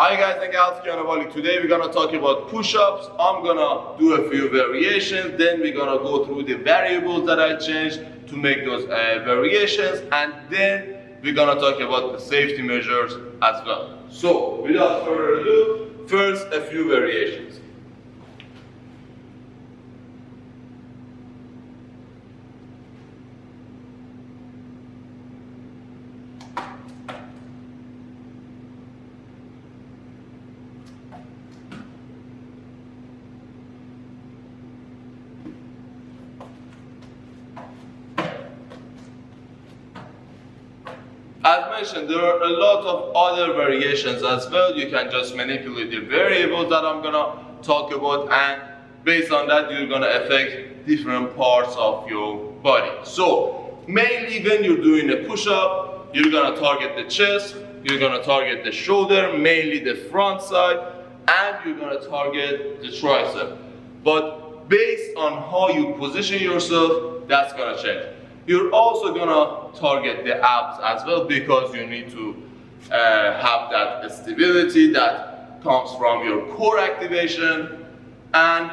Hi guys and gals, today we're gonna talk about push-ups. I'm gonna do a few variations, then we're gonna go through the variables that I changed to make those variations, and then we're gonna talk about the safety measures as well. So without further ado, first a few variations. As mentioned, there are a lot of other variations as well. You can just manipulate the variables that I'm gonna talk about, and based on that you're gonna affect different parts of your body. So mainly when you're doing a push-up, you're gonna target the chest, you're gonna target the shoulder, mainly the front side, and you're gonna target the tricep. But based on how you position yourself, that's gonna change. You're also gonna target the abs as well, because you need to have that stability that comes from your core activation. And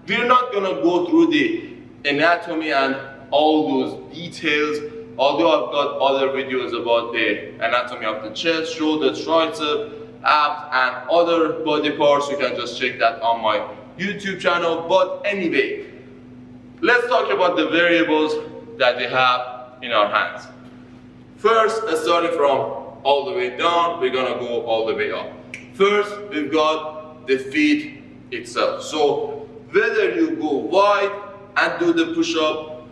we're not gonna go through the anatomy and all those details, although I've got other videos about the anatomy of the chest, shoulder, tricep, abs and other body parts. You can just check that on my YouTube channel. But anyway, let's talk about the variables that we have in our hands. First, starting from all the way down, we're gonna go all the way up. First, we've got the feet itself. So whether you go wide and do the push-up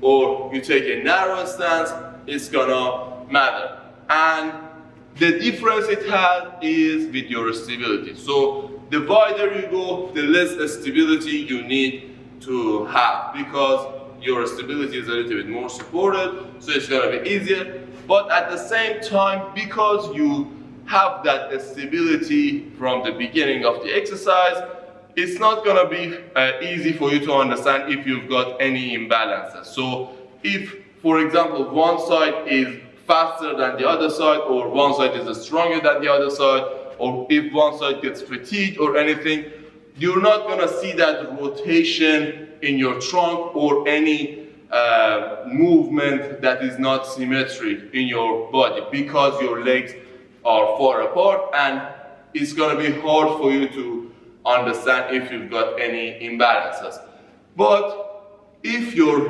or you take a narrow stance, it's gonna matter. And the difference it has is with your stability. So the wider you go, the less stability you need to have, because your stability is a little bit more supported, so it's gonna be easier. But at the same time, because you have that stability from the beginning of the exercise, it's not gonna be easy for you to understand if you've got any imbalances. So if, for example, one side is faster than the other side, or one side is stronger than the other side, or if one side gets fatigued or anything, you're not gonna see that rotation in your trunk or any movement that is not symmetric in your body, because your legs are far apart, and it's gonna be hard for you to understand if you've got any imbalances. But if your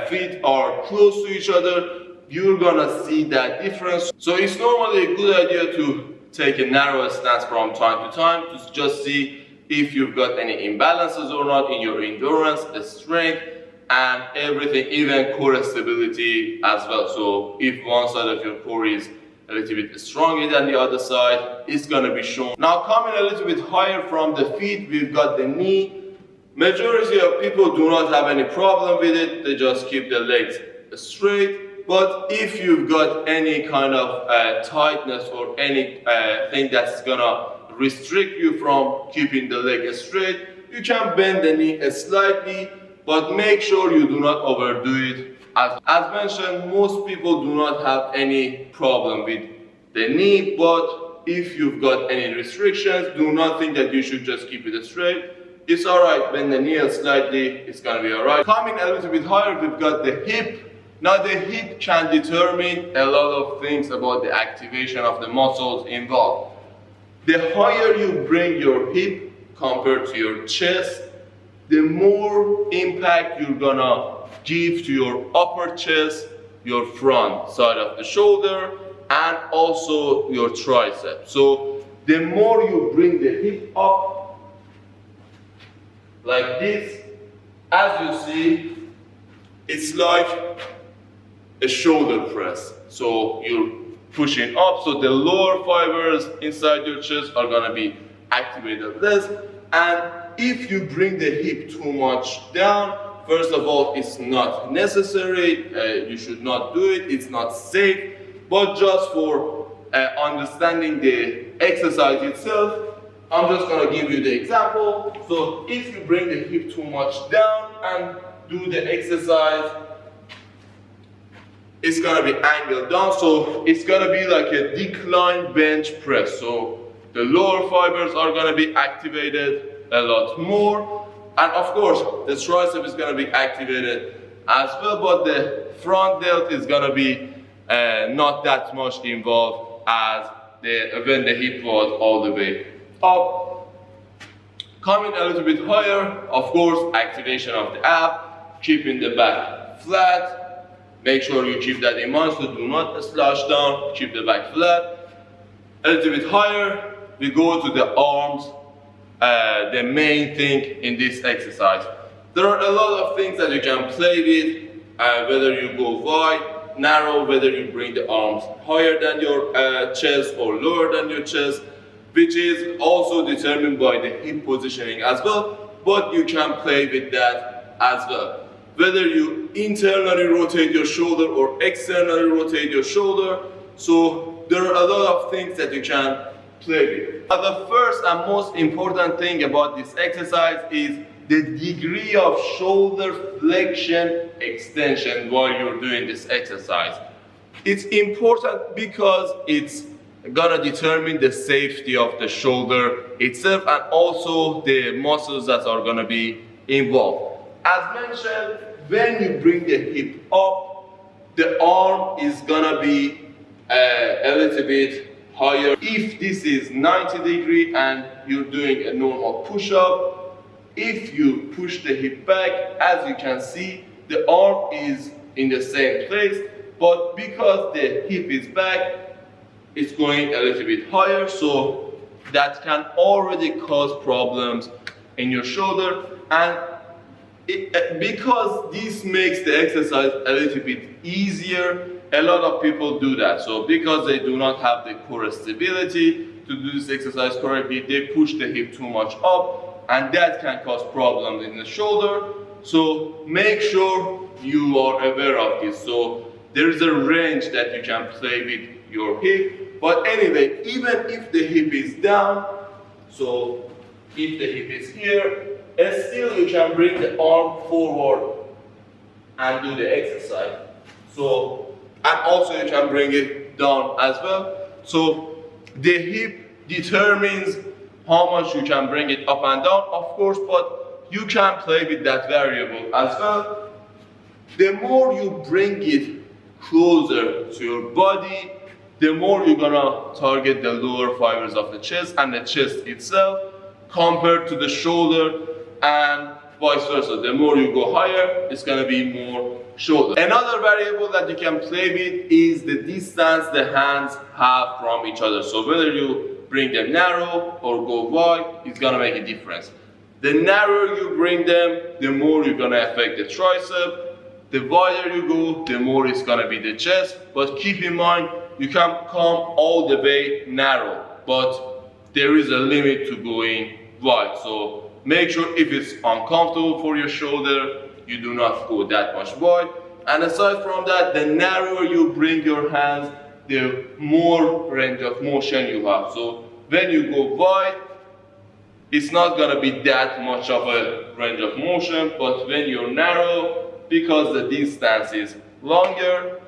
feet are close to each other, you're gonna see that difference. So it's normally a good idea to take a narrow stance from time to time to just see if you've got any imbalances or not in your endurance, strength, and everything, even core stability as well. So if one side of your core is a little bit stronger than the other side, it's gonna be shown. Now coming a little bit higher from the feet, we've got the knee. Majority of people do not have any problem with it, they just keep the legs straight. But if you've got any kind of tightness or anything that's gonna restrict you from keeping the leg straight, you can bend the knee slightly, but make sure you do not overdo it. As mentioned, most people do not have any problem with the knee, but if you've got any restrictions, do not think that you should just keep it straight. It's alright, bend the knee slightly, it's gonna be alright. Coming a little bit higher, we've got the hip. Now the hip can determine a lot of things about the activation of the muscles involved. The higher you bring your hip compared to your chest, the more impact you're gonna give to your upper chest, your front side of the shoulder, and also your tricep. So the more you bring the hip up, like this, as you see, it's like a shoulder press. So you're pushing up, so the lower fibers inside your chest are gonna be activated less. And if you bring the hip too much down, first of all, it's not necessary, you should not do it, it's not safe. But just for understanding the exercise itself, I'm just gonna give you the example. So if you bring the hip too much down and do the exercise, it's gonna be angled down, so it's gonna be like a decline bench press. So the lower fibers are gonna be activated a lot more. And of course, the tricep is gonna be activated as well, but the front delt is gonna be not that much involved as when the hip was all the way up. Coming a little bit higher, of course, activation of the ab, keeping the back flat. Make sure you keep that in mind, so do not slouch down, keep the back flat. A little bit higher, we go to the arms, the main thing in this exercise. There are a lot of things that you can play with, whether you go wide, narrow, whether you bring the arms higher than your chest or lower than your chest, which is also determined by the hip positioning as well, but you can play with that as well. Whether you internally rotate your shoulder or externally rotate your shoulder, so there are a lot of things that you can play with. But the first and most important thing about this exercise is the degree of shoulder flexion extension while you're doing this exercise. It's important because it's gonna determine the safety of the shoulder itself and also the muscles that are gonna be involved. As mentioned, when you bring the hip up, the arm is gonna be a little bit higher. If this is 90 degree and you're doing a normal push-up, if you push the hip back, as you can see, the arm is in the same place, but because the hip is back, it's going a little bit higher, so that can already cause problems in your shoulder. And because this makes the exercise a little bit easier, a lot of people do that. So because they do not have the core stability to do this exercise correctly, they push the hip too much up, and that can cause problems in the shoulder. So make sure you are aware of this. So there is a range that you can play with your hip. But anyway, even if the hip is down, so if the hip is here, still you can bring the arm forward and do the exercise. So, and also you can bring it down as well. So the hip determines how much you can bring it up and down, of course, but you can play with that variable as well. The more you bring it closer to your body, the more you're gonna target the lower fibers of the chest and the chest itself compared to the shoulder, and vice versa. The more you go higher, it's gonna be more shoulder. Another variable that you can play with is the distance the hands have from each other. So whether you bring them narrow or go wide, it's gonna make a difference. The narrower you bring them, the more you're gonna affect the tricep. The wider you go, the more it's gonna be the chest. But keep in mind, you can come all the way narrow, but there is a limit to going wide. So make sure if it's uncomfortable for your shoulder, you do not go that much wide. And aside from that, the narrower you bring your hands, the more range of motion you have. So when you go wide, it's not gonna be that much of a range of motion, but when you're narrow, because the distance is longer,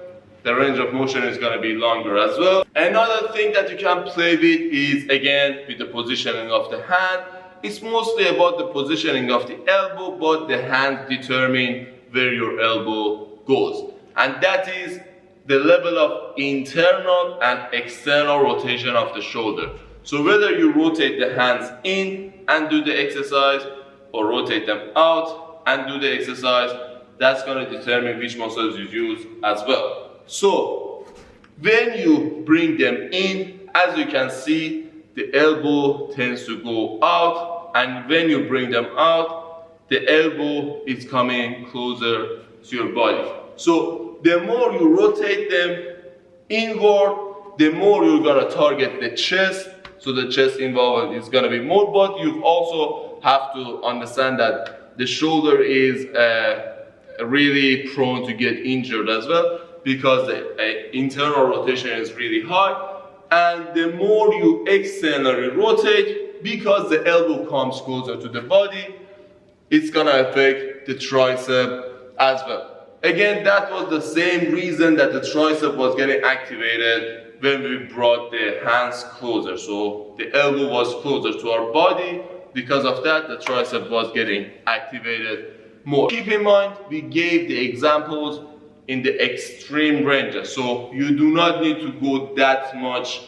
the range of motion is gonna be longer as well. Another thing that you can play with is, again, with the positioning of the hand. It's mostly about the positioning of the elbow, but the hands determine where your elbow goes. And that is the level of internal and external rotation of the shoulder. So whether you rotate the hands in and do the exercise, or rotate them out and do the exercise, that's going to determine which muscles you use as well. So when you bring them in, as you can see, the elbow tends to go out, and when you bring them out, the elbow is coming closer to your body. So the more you rotate them inward, the more you're gonna target the chest. So the chest involvement is gonna be more, but you also have to understand that the shoulder is really prone to get injured as well, because the internal rotation is really high. And the more you externally rotate, because the elbow comes closer to the body, it's gonna affect the tricep as well. Again, that was the same reason that the tricep was getting activated when we brought the hands closer. So the elbow was closer to our body. Because of that, the tricep was getting activated more. Keep in mind, we gave the examples in the extreme ranges. So you do not need to go that much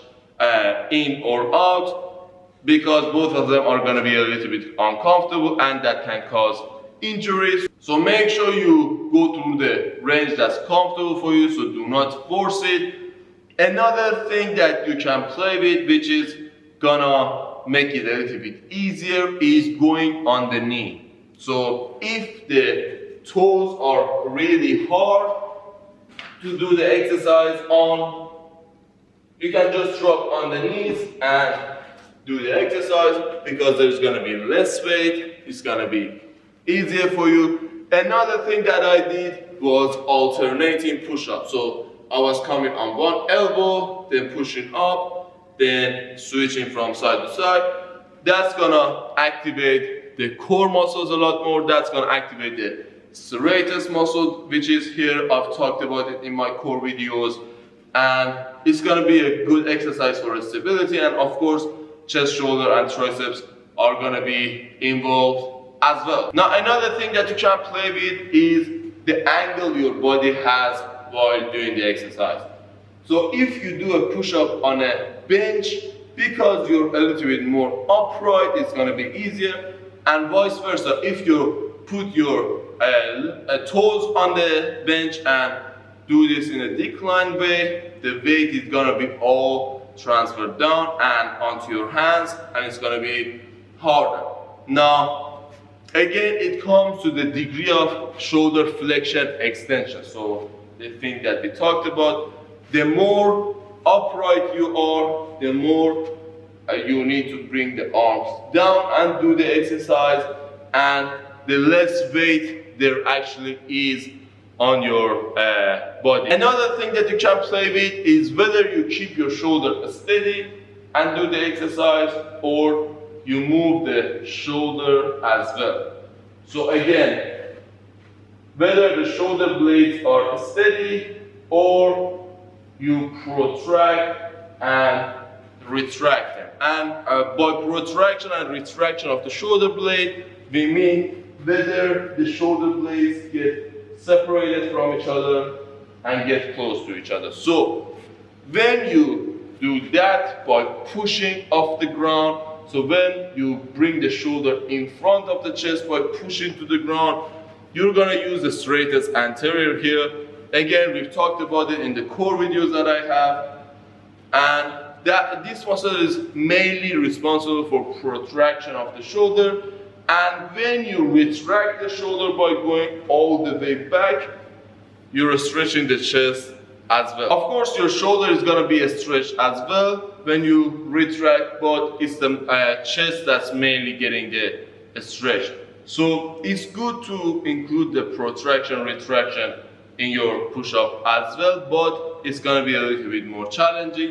in or out, because both of them are going to be a little bit uncomfortable and that can cause injuries. So make sure you go through the range that's comfortable for you, so do not force it. Another thing that you can play with, which is gonna make it a little bit easier, is going on the knee. So if the toes are really hard to do the exercise on, you can just drop on the knees and do the exercise, because there's gonna be less weight, it's gonna be easier for you. Another thing that I did was alternating push-ups. So I was coming on one elbow, then pushing up, then switching from side to side. That's gonna activate the core muscles a lot more. That's gonna activate the serratus muscle, which is here. I've talked about it in my core videos. And it's gonna be a good exercise for stability. And of course, chest, shoulder, and triceps are gonna be involved as well. Now, another thing that you can play with is the angle your body has while doing the exercise. So if you do a push-up on a bench, because you're a little bit more upright, it's gonna be easier, and vice versa. If you put your toes on the bench and do this in a declined way, the weight is gonna be all transferred down and onto your hands, and it's gonna be harder. Now, again, it comes to the degree of shoulder flexion extension. So the thing that we talked about, the more upright you are, the more you need to bring the arms down and do the exercise, and the less weight there actually is on your body. Another thing that you can play with is whether you keep your shoulder steady and do the exercise, or you move the shoulder as well. So again, whether the shoulder blades are steady or you protract and retract them. And by protraction and retraction of the shoulder blade, we mean whether the shoulder blades get separated from each other and get close to each other. So when you do that by pushing off the ground, so when you bring the shoulder in front of the chest by pushing to the ground, you're gonna use the serratus anterior here. Again, we've talked about it in the core videos that I have, and this muscle is mainly responsible for protraction of the shoulder. And when you retract the shoulder by going all the way back, you're stretching the chest as well. Of course, your shoulder is gonna be stretched as well when you retract, but it's the chest that's mainly getting the stretch. So it's good to include the protraction, retraction in your push-up as well, but it's gonna be a little bit more challenging.